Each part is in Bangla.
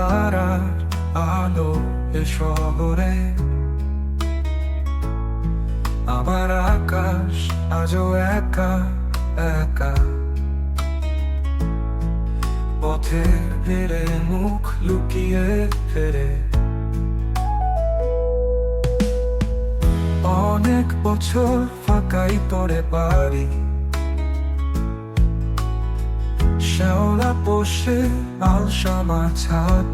তারার আলো এ শহরে। আমার আকাশ আজও একা একা, পথের ভিড়ে মুখ লুকিয়ে ফেরে। অনেক বছর ফাঁকাই পড়ে বাড়ি, শ্যাওলা পোষে আলসামা ছাদ।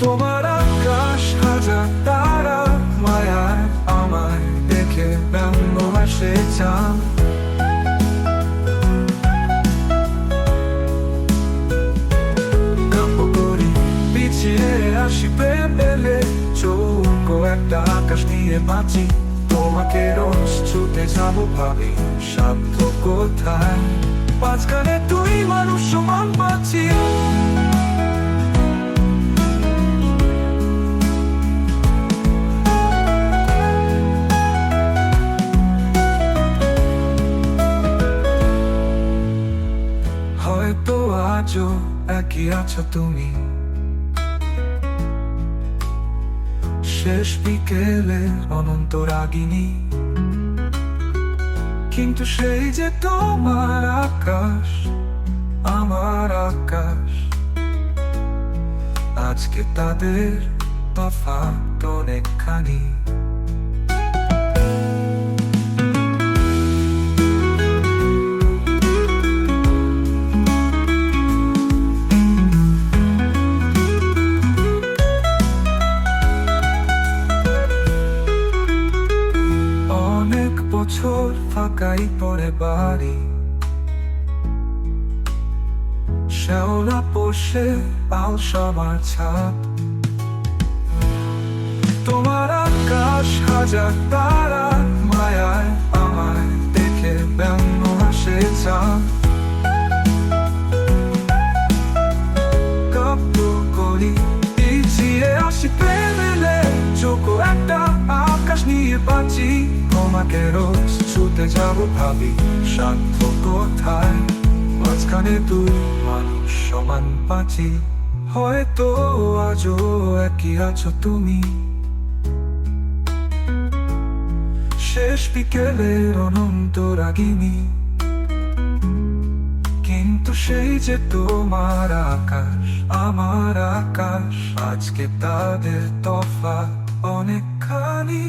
তোমার আকাশ হাজার তারা মায়ায় আমায় দেখে ব্যঙ্গ হাসে চাঁদ। গল্প করি পিছিয়ে আসি প্রেম এলে, চৌকো একটা আকাশ নিয়ে বাঁচি। তোমাকে রোজ ছুটে যাবো ভাবি, সাধ্য কোথায়? মাঝখানে তুই মানুষ সমান পাচ্ছি। হয়তো আজও একই আছো তুমি, শেষ বিকেলে অনন্ত রাগিনী। কিন্তু সেই যে তোমার আকাশ, আমার আকাশ, আজকে তাদের তফাৎ অনেকখানি। বছর ফাঁকাই পড়ে বাড়ি, শ্যাওলা পোষে আলসামার ছাদ। তোমার আকাশ হাজার তারা মায়ায় আমায় দেখে ব্যঙ্গ হাসে চাঁদ। গল্প করি পিছিয়ে আসি প্রেম এলে, চোখো একটা আকাশ নিয়ে বাঁচি। তোমাকে রোজ ছুটে যাবো ভাবি, সাধ্য কোথায়? মাঝখানে তুই মানুষ সমান পাচ্ছি। হয়তো আজও একই আছো তুমি, শেষ বিকেলের অনন্ত রাগিনী। কিন্তু সেই যে তোমার আকাশ, আমার আকাশ, আজকে তাদের তফাৎ অনেকখানি।